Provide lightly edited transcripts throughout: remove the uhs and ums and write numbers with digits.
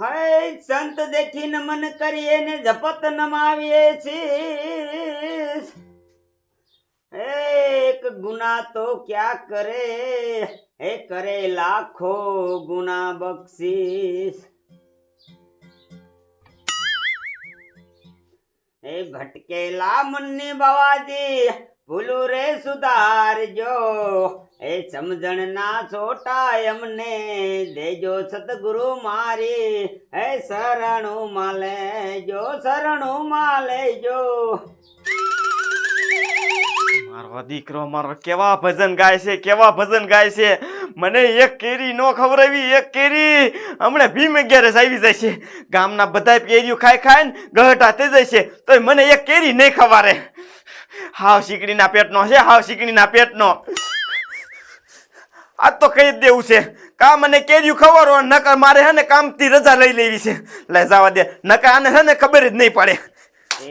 હે સંત દેખી નમન કરીએ ને જપત નમાવીએ શીશ એક ગુના તો ક્યાં કરે હે કરે લાખો ગુના બક્ષીશ હે ભટકેલા મુન્ની બાવાજી ભૂલું રે સુધારજો એ સમજણ ના છોટા એમને દેજો સતગુરુ મારી હે શરણું માં લેજો મારો દીકરો મારો કેવા ભજન ગાય છે મને એક કેરી નો ખવડાવી એક કેરી હમણાં ભીમ 11 આવી જાય છે ગામના બધા કેરીઓ ખાઈ ને ગહટા થઈ જાય છે તોય મને એક કેરી નહીં ખવારે હાવ શીકડીના પેટનો આજ તો કહી જ દેવું છે કા મને કેરીઓ ખવારો નકર મારે હે ને કામથી રજા લઈ લેવી છે લઈ જવા દે નકર આને હે ને ખબર જ નહીં પડે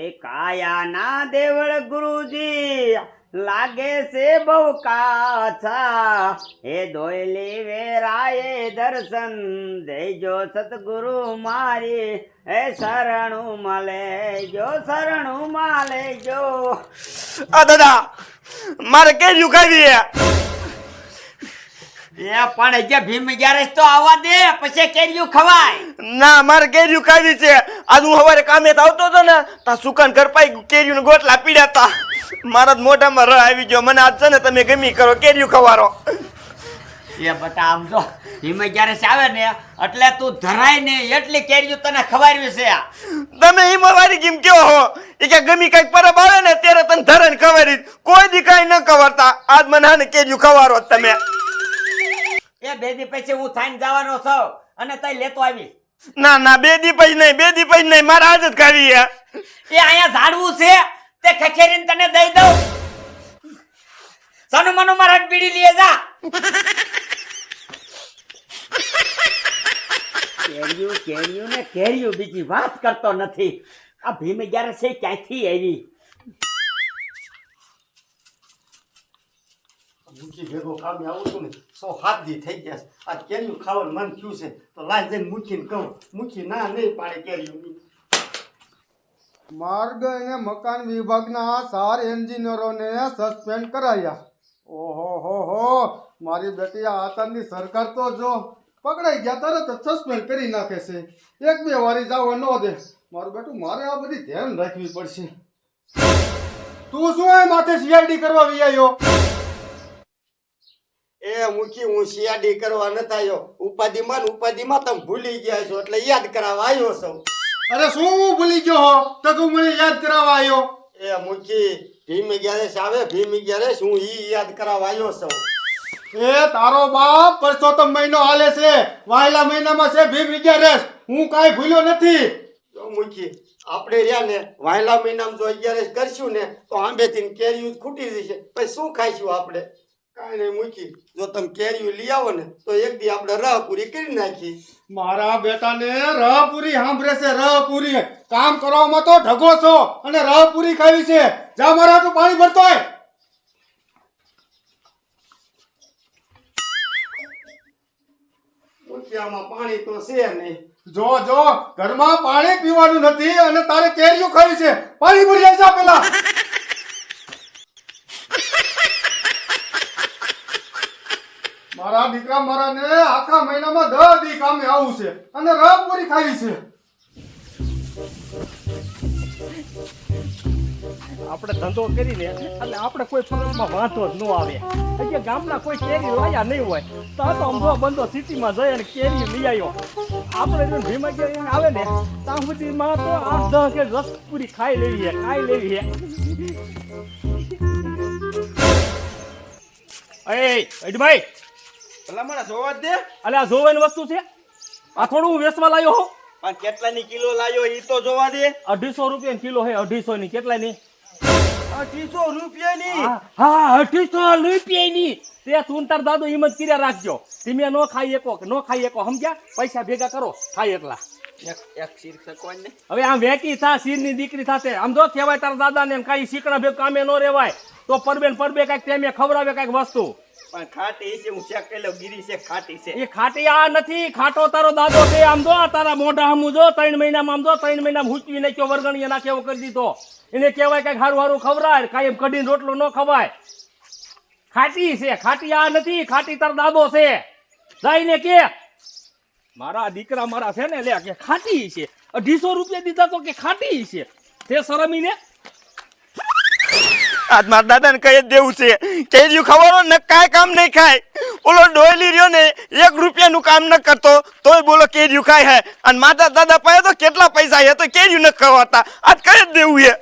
એ કાયા ના દેવળ ગુરુજી લાગે છે બહુ કાછા હે દોયલી વેરાએ દર્શન દેજો સતગુરુ મારી હે શરણું માં લેજો આ દાદા મારે કેરીઓ ખાવી એ પણ જે ભીમ 11 તો આવવા દે પછી કેરીયું ખવાય ના મારે કેરીઓ ખાવી છે આજ હું સવારે કામે આવતો હતો ને તા સુકાન ઘર પાઈ કેરીઓના ગોટલા પીડ્યા તા મારા મોઢામાં રહ આવી ગયો મને આજ છે ને તમે ગમી કરો કેરીઓ ખવારો એ બટા આમ જો ભીમ 11 આવે ને એટલે તું ધરાય ને એટલી કેરીયું તને ખવારવી છે તમે હિમવારી કેમ કયો હો એ કે ગમી કઈક પરબ આવે ને ત્યારે તને ધરાને ખવારી કોઈ દી કઈ ન ખવારતા આજ મને આને કેરીઓ ખવારો તમે એ 2 દી પછી હું થાઈને જવાનો છું અને તઈ લેતો આવી ના 2 દી પછી નહીં મારે આજ જ ખાવી એ અહીંયા ઝાડવું છે તે ખખેરીને તને દઈ દઉં સનુ મનુ મારા બીડી લીએ જા કેરીયું બીજી વાત કરતો નથી આ ભીમ 11 છે ક્યાંથી આવી મૂકી ભેગો કામે આવું છું ને 107 દી થઈ ગયા છે આ કેરીયું ખાવાનું મન થયું છે તો લાઈ જઈને મૂકીને કહું મૂકી ના નહીં પાડે કેરીયું માર્ગ અને મકાન વિભાગના 4 એન્જિનિયરોને સસ્પેન્ડ કરાયા ઓહો મારી બેટી આ આતંકની સરકાર તો જો પકડાઈ ગયા તરત જ સસ્પેન્ડ કરી નાખે છે એક બે વારી જવા ન દે મારું બેટું મારે આ બધી ધ્યાન રાખવી પડશે તું શું એ માથે સીઆઈડી કરવા વિયાયો એ મૂકી હું સીઆડી કરવા ન આવ્યો ઉપાધિમાં તમે ભૂલી ગયા છો એટલે યાદ કરાવવા આવ્યો છું અરે શું ભૂલી ગયો હો તો તું મને યાદ કરાવવા આવ્યો એ મૂકી ભીમ 11 આવે ભીમ 11 હું ઈ યાદ કરાવવા આવ્યો છું એ તારો બાપ પરસોત્તમ મહિનો હાલે છે વાયલા મહિનામાં છે ભીમ 11 હું કાંઈ ભૂલ્યો નથી જો મૂકી આપણે રહ્યા ને વાયલા મહિનામાં જો 11 કરશું ને તો આંબેથી કેરીયું ખૂટી જશે પછી શું ખાઈશું આપણે કાંઈ નહીં મૂકી જો તમે કેરીયું લઈ આવો ને તો એક દી આપણે રહ પૂરી કરી નાખી મારા બેટાને રહ પૂરી સાંભળે છે રહ પૂરી કામ કરવામાં તો ઢગો છો અને રહ પૂરી ખાવી છે જા મારા તો પાણી ભરતો હોય મૂકિયામાં પાણી તો છે નહીં જો ઘરમાં પાણી પીવાનું નથી અને તારે કેરીઓ ખાવી છે પાણી ભરી જા પેલા મારા દીકરા મારાને આખા મહિનામાં 10 દી કામે આવું છે અને રહ પૂરી ખાવી છે આપણે ધંધો કરીને એટલે આપણે કોઈ ફરકમાં વાંધો જ ન આવે હજી ગામના કોઈ કેરી લાયા નહીં હોય તો આ તો અમથો બંધો સિટીમાં જઈ અને કેરી લઈ આવ્યો આપણે જો ભીમ 11 આવે ને ત્યાં સુધીમાં તો 8-10 કે રસ પૂરી ખાઈ લેવી છે અઈડભાઈ ભલા મને જોવા દે અલે આ જોવાની વસ્તુ છે આ થોડું હું વેચવા લાયો હો પણ કેટલાની કિલો લાયો ઈ તો જોવા દે 250 રૂપિયા કિલો હે 250 ની કેટલાની 250 રૂપિયાની હા 250 રૂપિયાની તે તું તાર દાદો હિંમત કર્યા રાખજો તમે નો ખાઈ એકો સમજ્યા પૈસા ભેગા કરો ખાઈ એકલા એક શીર સકોન ને હવે આમ વેકી થા શીરની દીકરી થાતે આમ જો કહેવાય તારા દાદા ને કાઈ શીકણા ભેગ કામે નો રેવાય તો પરબે કઈક તેમે ખવડાવે કઈક વસ્તુ પણ ખાટી છે હું ચેક કરી લઉં ગીરી છે ખાટી છે એ ખાટી આ નથી, ખાટો તારો દાદો છે. આમ જો આ તારા મોઢા હમું જો 3 મહિનામાં આમ જો 3 મહિનામાં હુચવી નાખ્યો, વરગણીએ નાખે એવો કરી દીધો. એને કહેવાય કઈક હારું હારું ખવડાય, કાયમ કઢીને રોટલો ન ખવાય. ખાટી છે, ખાટી આ નથી, ખાટી તારો દાદો છે. જઈને કે મારા દીકરા મારા છે ને લે કે ખાટી છે, 250 રૂપિયા દીધા તો કે ખાટી છે. તે શરમીને આજ મારા દાદાને કહી જ દેવું છે કેરીયું ખાવાનો ને કાંઈ કામ નહીં ખાય. ઓલો ડોયલી રહ્યો ને 1 રૂપિયાનું કામ ન કરતો તોય બોલો કેરીયું ખાય હે, અને મારા દાદા પાસે તો કેટલા પૈસા છે તો કેરીયું ન ખવાતા. આજ કહી જ દેવું છે.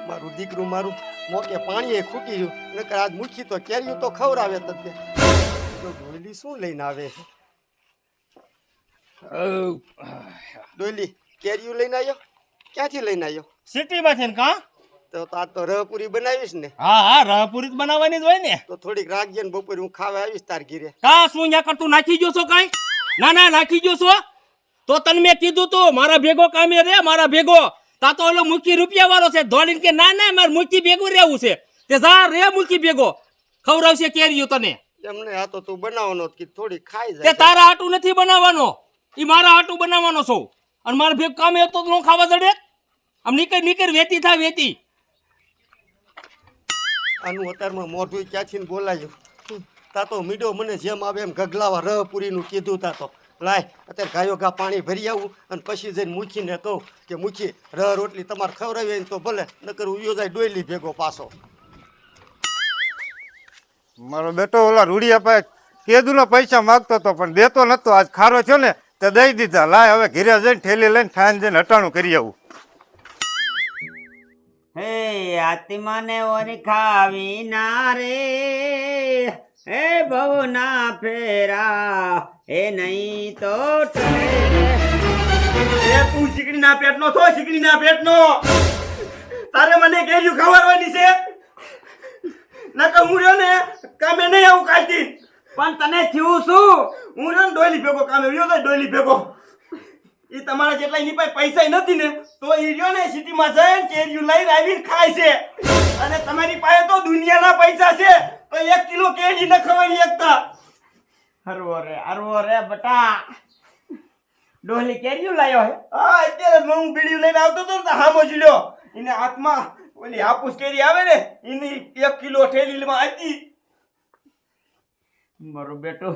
મારું દીકરું મારું મોકે પાણીએ ખૂટી રહ્યું નકર આજ મૂકી તો કેરીયું તો ખવડાવે તને. તો ડોયલી શું લઈને આવે છે? ડોયલી કેરીયું લઈને આવ્યો? ક્યાંથી લઈને આવ્યો? સિટીમાંથી ને કા તો આ તો રહપુરી બનાવીશ ને? હા હા રહપુરી જ બનાવવાની જ હોય ને. તો થોડીક રાખજે ને બપોરે હું ખાવા આવીશ તાર ઘીરે. કા શું ન્યા કરતું નાખી ગયો છો કાઈ? ના ના નાખી ગયો છો તો તને મેં કીધું તું મારા ભેગો કામે રે, મારા ભેગો. તા તો ઓલો મૂકી રૂપિયા વાળો છે, ધોળીને કે ના ના મારે મૂકી ભેગું રહેવું છે. તે જા રે મૂકી ભેગો, ખવડાવશે કેરીયું તને. એમને આ તો તું બનાવવાનો કે થોડી ખાઈ તે જાય. તારા હાટું નથી બનાવવાનો, ઈ મારા હાટું બનાવવાનો છો. અને મારા ભેગ કામે હતો તો ન ખાવા જડે. આમ નીકળ વેતી થા વેતી. આનું અત્યારમાં મોઢું ક્યાંથી ને બોલાયું. તા તો મીડો મને જેમ આવે એમ ગગલાવા રહપુરીનું કીધું. તા તો લાય અત્યારે ગાયો ઘા પાણી ભરી આવું અને પછી જઈને મૂકીને કહું કે મૂકી રોટલી તમારે ખવડાવી હોય ને તો ભલે, નકર ઉયો જાય ડોયલી ભેગો પાછો. મારો બેટો ઓલા રૂડિયા પાસે કેદુના પૈસા માગતો હતો પણ દેતો નતો. આજ ખારો થયો ને તે દઈ દીધા. લાય હવે ઘરે જઈને ઠેલી લઈને ખાઈને જઈને હટાણું કરી આવું. હે આત્માને ઓની ખાવી ના રે, હે ભવના ફેરા એ નહીં તો ટળે. એ તું શીકડીના પેટનો છો, શીકડીના પેટનો. તારે મને કેરીયું ખવડાવવાની છે નકર હું રહ્યો ને કામે નહીં આવું કાલથી. પણ તને થયું શું? હું રહ્યો ને ડોયલી ભેગો કામે રહ્યો તો ડોયલી ભેગો. એ તમારા જેટલા એની પાસે પૈસા નથી ને તો એ રહ્યો ને સિટીમાં જઈને કેરીયું લઈને આવીને ખાય છે. અને તમારી પાસે તો દુનિયાના પૈસા છે તો 1 કિલો કેરી ન ખવાય એકતા. હરવો રે બટા, ડોલી કેરીયું લાયો હે? હા અત્યારે જ હું બીડીયું લઈને આવતો હતો ને તો હામો જ લ્યો. એને હાથમાં ઓલી હાપુસ કેરી આવે ને એની 1 કિલો ઠેલીમાં હતી. મારું બેટું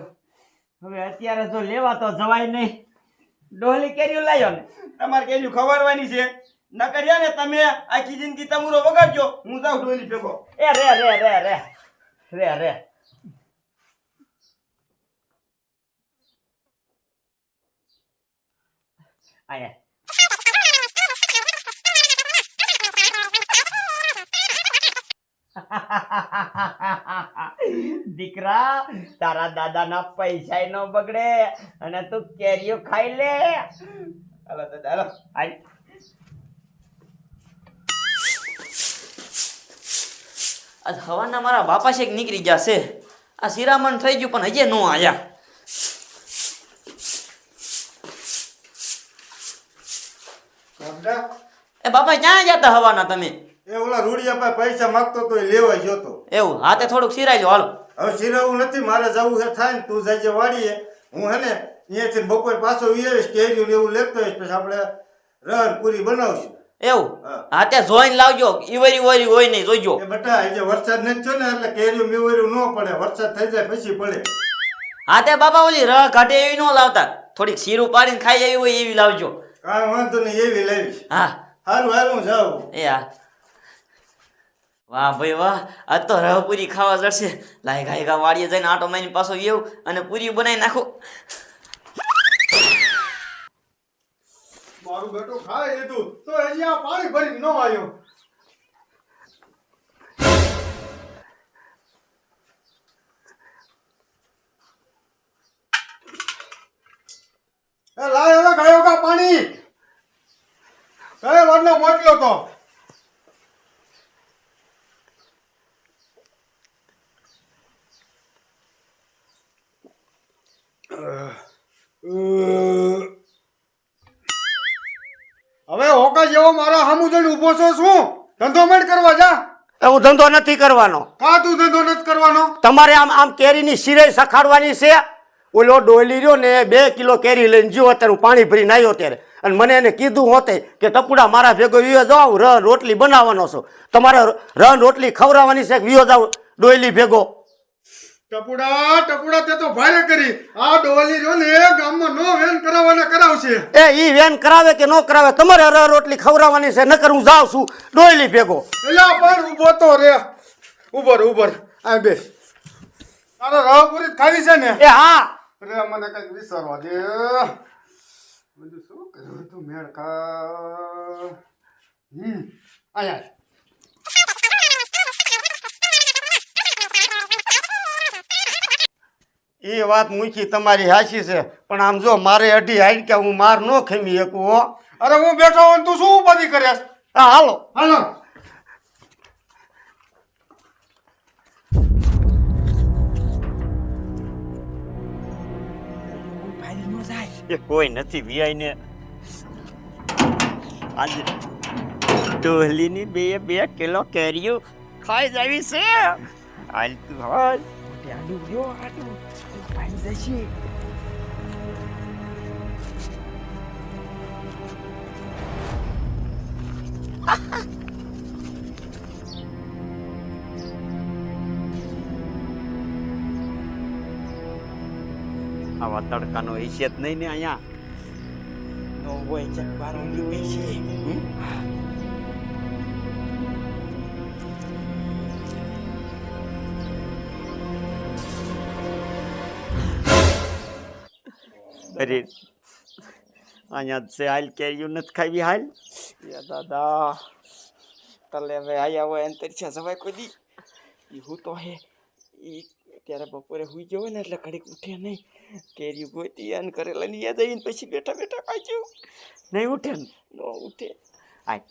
હવે અત્યારે જો લેવા તો જવાય નહીં. ડોલી કેરીયું લાયો ને? તમારે કેરીયું ખવાડવાની છે નકર યા ને તમે આખી જિંદગી તમુરો વગાડજો. હું જાઉં ડોલી ભેગો. એ રે આયા દીકરા, તારા દાદાના પૈસા નો બગડે અને તું કેરીઓ ખાઈ લે. હાલો દાદા હાલો. આય. આજ હવાના મારા બાપા શેક નીકળી ગયા છે. આ શિરામણ થઈ ગયું પણ હજી નો આયા. એ બાપા ક્યાં જતા હવાના તમે? એ ઓલા રૂડિયા પાસે પૈસા માગતો તો એ લેવા ગયો તો. એવું હાથે થોડુંક સિરાઈ લો હાલો. હવે સિરાવું નથી, મારે જવું છે થાય ને તું જજે વાડીએ. હું હે ને અહીંયાથી બપોર પાછો આવીશ કેરીયું ને એવું લેતો આવીશ. પછી આપણે રહન પૂરી બનાવશું. એવું હા. હાથે જોઈને લાવજો, ઈવરી વરી હોય નહીં જોઈજો. એ બેટા આજે વરસાદ નથી થયો ને એટલે કેરીયું મેવર્યું ન પડે. વરસાદ થઈ જાય પછી પડે. હાથે બાપા ઓલી રહ ઘાટે એવી ન લાવતા, થોડીક શીરું પાડીને ખાઈ એવી હોય એવી લાવજો. કાંઈ વાંધો નહીં, એવી લાવીશ. હા હારું હારું હું જાઉં. એ હા. વાહ ભાઈ વાહ, આજ તો રહ પૂરી ખાવા જડશે. લાય ગાય ગા વાડીએ જઈને આટો મારીને પાછો એવું અને પૂરી બનાવી નાખું. મારું બેટું ખાઈ લીધું તો હજી આ પાણી ભરી ન આવ્યો. એ લાય હવે ગયો કા પાણી કઈ વારનો મોકલ્યો તો. હવે હોકા જેવો મારા હામુ જઈને ઊભો છો શું? ધંધો મેળ કરવા જા. હું ધંધો નથી કરવાનો. કા તું ધંધો નથી કરવાનો? તમારે આમ આમ કેરીની સિરાઈ સખાડવાની છે. ઓલો ડોલી રહ્યો ને 2 કિલો કેરી લઈને જ્યો અત્યારે હું પાણી ભરીને આવ્યો ત્યારે, અને મને એને કીધું હોતે કે ટપુડા મારા ભેગો વિયો જાવ, રન રોટલી બનાવવાનો છો, તમારે રન રોટલી ખવડાવવાની છે, વિયો જાવ ડોયલી ભેગો. ટપુડા ટપુડા તે તો ભારે કરી. આ ડોલી રહ્યો ને ગામમાં નો વેન કરાવવાને કરાવશે. એ ઈ વેન કરાવે કે ન કરાવે, તમારે રન રોટલી ખવડાવવાની છે, નકર હું જાઉં છું ડોયલી ભેગો. એલા પણ ઊભો તો રે. ઉભર આ બેસ. તારે રવા પૂરી ખાવી છે ને? એ હા, અરે મને કઈક વિચારવા દે. બધું શું કર્યું તું મેળકા? આયા એ વાત મૂકી તમારી હાચી છે, પણ આમ જો મારે અઢી હાઈટ કે હું માર ન ખમી શકું હો. અરે હું બેઠો હોય ને તું શું ઉપાધિ કર્યા? હા હાલો. હાલો. એ કોઈ નથી વીઆઈ ને આજે ડોહલીની 2 કિલો કેરીઓ ખાઈ જાવી છે. હાલ તું હાલ આડું ગયો આડું પાઈ જશે. આવા તડકાનો હિસિયત નહીં ને અહીંયા નો હોય ચકવારો હોય છે. અરે અહીંયા છે હાલ કેરીયું નથી ખાવી હાલ. દાદા તલે હવે આયા હોય અંતર છે સવાય કોઈ દી ઈ હું તો હે ઈ ત્યારે બપોરે હુઈ ગયો હોય ને એટલે ઘડીક ઉઠે નહીં, કેરી ગોતી અને કરેલા ની યાદ આવીને પછી બેઠા બેઠા ખાઈ નહીં ઉઠે ને ન ઉઠે. આય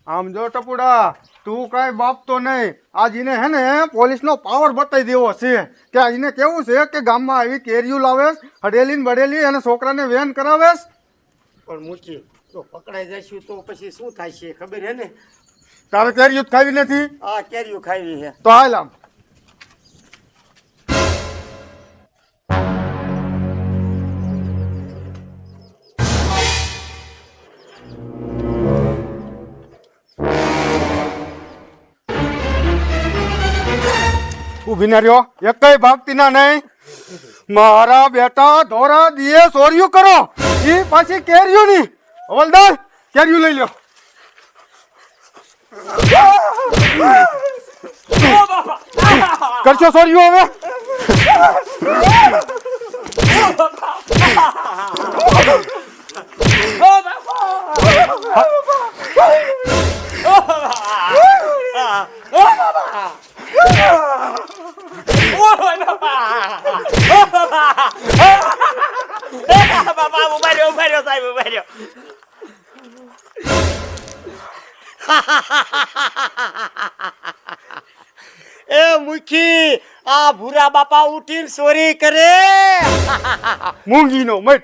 આમ જો ટપુડા તું કઈ બાપ તો નહીં. આજ એને હે ને પોલીસનો પાવર બતાવી દેવો છે કે એને કેવું છે કે ગામમાં આવી કેરીઓ લાવેશ, હડેલી ને બડેલી અને છોકરાને વેન કરાવેશ. પણ મૂકી તો પકડાઈ જઈશું તો પછી શું થાય છે ખબર હે ને? તારે કેરીઓ જ ખાવી નથી? આ કેરીઓ ખાવી છે. તો હાલ આમ. ઉભી ના રહ્યો, એકય ભાગતી ના નહીં. મારા બેટા ધોરા દીએ ચોર્યું કરો, ઈ પાછી કેરીઓ ની. હવલદાર કેરીઓ લઈ લ્યો. કરશો ચોર્યું હવે? બાપા ઉભા રહ્યો સાહેબ ઉભા રહ્યો. એ મુખી આ ભૂરા બાપા ઉઠીને ચોરી કરે. મૂંગીનો મત.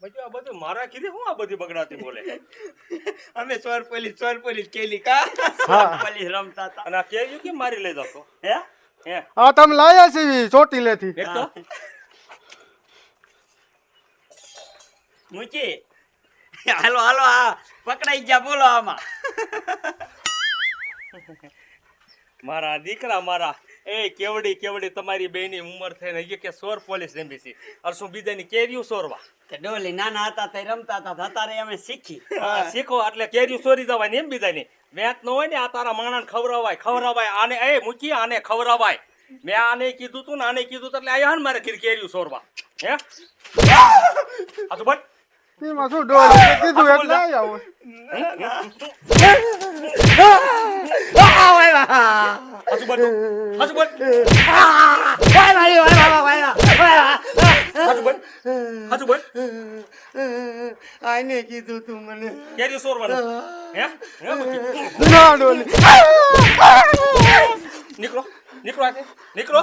આ બધું મારા કીધી હું આ બધી બગડાતી બોલે અમે ચોર પોલીસ કેલી કા પોલીસ રમતા હતા. અને આ કેરીઓ કેમ મારી લઈ જતો હે હે આ તમે લાયા છે ચોટીલેથી. એક તો મૂકી હાલો આ પકડાઈ ગયા બોલો આમાં. મારા દીકરા મારા એ કેવડી તમારી બેની ઉંમર થઈને હજી કે સોર પોલીસ રમી છે અરે શું બીજાની કેરીઓ સોરવા તે ડોલી નાના હતા તે રમતા હતા તારે અમે શીખી. શીખો એટલે કેરીઓ સોરી જવાય ને એમ બીજાની વેત ન હોય ને આ તારા માણસ ખવરાવાય આને એ મૂકી આને ખવરાવાય મેં આને કીધું તું ને આને કીધું તું એટલે આયા ને મારે કેરીઓ સોરવા હે આ તો બટ એમાં શું ડોલે કીધું એટલે આયા હોય. હજુ બોલ હજુ બોલ હજુ બોલ આને કીધું તું મને. કેરીઓ સોરવાનું હે ના ડોલે નીકળો આથી નીકળો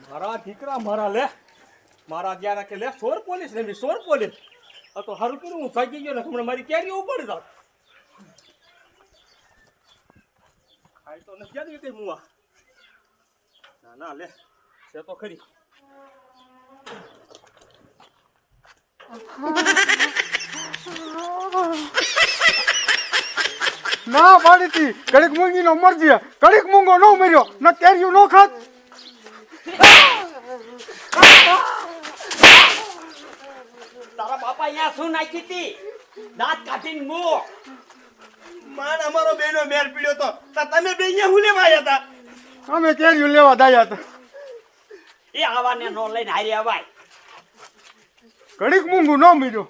મારા દીકરા મારા જ્યાં રાખે લે સોર પોલીસ ને સોર પોલીસ આ તો હારું કર્યું હું થાકી ગયો ને હમણાં મારી કેરીઓ ઉપાડી જાત ખાઈ તો નથી જાતી કઈ મુવા ના લે છે તો ખરી ના પાડી હતી ઘડીક મૂંગી નો મરજી ઘડીક મૂંગો નો મર્યો ન કેરીયું નો ખાત. તારા બાપા અહીંયા શું નાખી હતી દાંત કાઢીને મો માન અમારો બેનો મેર પીડ્યો તો તમે બે અહીંયા હું લેવા આવ્યા હતા? અમે કેરીયું લેવા દાયા હતા. એ આવાને નો લઈને હારી આવાય. ઘડીક મૂંગું ન મર્યો.